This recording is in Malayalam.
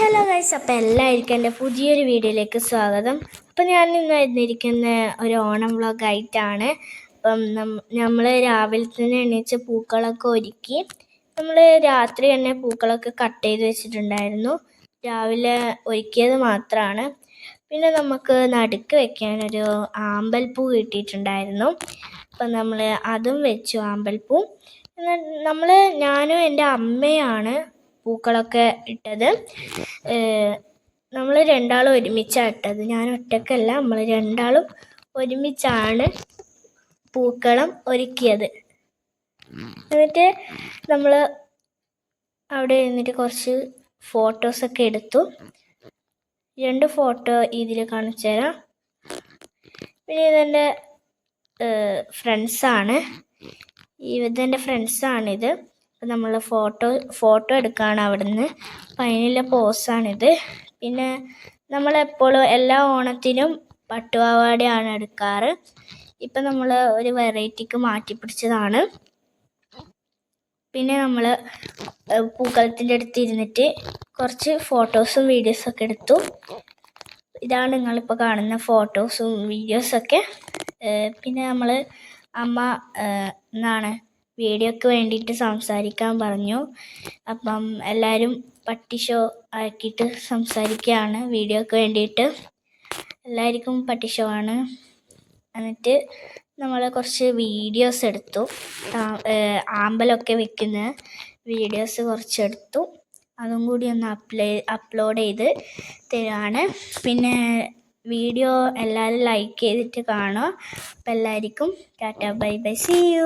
ഹലോ ഗൈസ്, അപ്പം എല്ലാവർക്കും എൻ്റെ പുതിയൊരു വീഡിയോയിലേക്ക് സ്വാഗതം. അപ്പം ഞാൻ ഇന്ന് വരുന്നിരിക്കുന്ന ഒരു ഓണം വ്ളോഗായിട്ടാണ്. അപ്പം നമ്മൾ രാവിലെ തന്നെ എണീച്ച് പൂക്കളൊക്കെ ഒരുക്കി. നമ്മൾ രാത്രി തന്നെ പൂക്കളൊക്കെ കട്ട് ചെയ്ത് വെച്ചിട്ടുണ്ടായിരുന്നു. രാവിലെ ഒരുക്കിയത് മാത്രമാണ്. പിന്നെ നമുക്ക് നടുക്ക് വെക്കാനൊരു ആമ്പൽപ്പൂ കിട്ടിയിട്ടുണ്ടായിരുന്നു. അപ്പം നമ്മൾ അതും വെച്ചു, ആമ്പൽപ്പൂ. ഞാനും എൻ്റെ അമ്മയാണ് പൂക്കളൊക്കെ ഇട്ടത്. നമ്മൾ രണ്ടാളും ഒരുമിച്ചാണ് ഇട്ടത്, ഞാൻ ഒറ്റക്കല്ല. നമ്മൾ രണ്ടാളും ഒരുമിച്ചാണ് പൂക്കളം ഒരുക്കിയത്. എന്നിട്ട് നമ്മൾ അവിടെ ഇരുന്നിട്ട് കുറച്ച് ഫോട്ടോസൊക്കെ എടുത്തു. 2 ഫോട്ടോ ഇതിൽ കാണിച്ചു തരാം. പിന്നെ ഇതെൻ്റെ ഫ്രണ്ട്സാണ്, ഇതെൻ്റെ ഫ്രണ്ട്സാണിത്. അപ്പം നമ്മൾ ഫോട്ടോ എടുക്കുകയാണ് അവിടുന്ന്. അപ്പം അതിനുള്ള പോസാണിത്. പിന്നെ നമ്മളെപ്പോഴും എല്ലാ ഓണത്തിനും പട്ടുപാവാടയാണ് എടുക്കാറ്. ഇപ്പം നമ്മൾ ഒരു വെറൈറ്റിക്ക് മാറ്റിപ്പിടിച്ചതാണ്. പിന്നെ നമ്മൾ പൂക്കളത്തിൻ്റെ അടുത്ത് ഇരുന്നിട്ട് കുറച്ച് ഫോട്ടോസും വീഡിയോസൊക്കെ എടുത്തു. ഇതാണ് നിങ്ങളിപ്പോൾ കാണുന്ന ഫോട്ടോസും വീഡിയോസൊക്കെ. പിന്നെ അമ്മ എന്താണ് വീഡിയോക്ക് വേണ്ടിയിട്ട് സംസാരിക്കാൻ പറഞ്ഞു. അപ്പം എല്ലാവരും പട്ടി ഷോ ആക്കിയിട്ട് സംസാരിക്കുകയാണ് വീഡിയോക്ക് വേണ്ടിയിട്ട്. എല്ലാവർക്കും പട്ടി ഷോ ആണ്. എന്നിട്ട് നമ്മൾ കുറച്ച് വീഡിയോസ് എടുത്തു. ആമ്പലൊക്കെ വെക്കുന്ന വീഡിയോസ് കുറച്ചെടുത്തു. അതും കൂടി ഒന്ന് അപ്ലോഡ് ചെയ്ത് തരുവാണ്. പിന്നെ വീഡിയോ എല്ലാവരും ലൈക്ക് ചെയ്തിട്ട് കാണുക. അപ്പം എല്ലാവർക്കും tata bye bye, see U.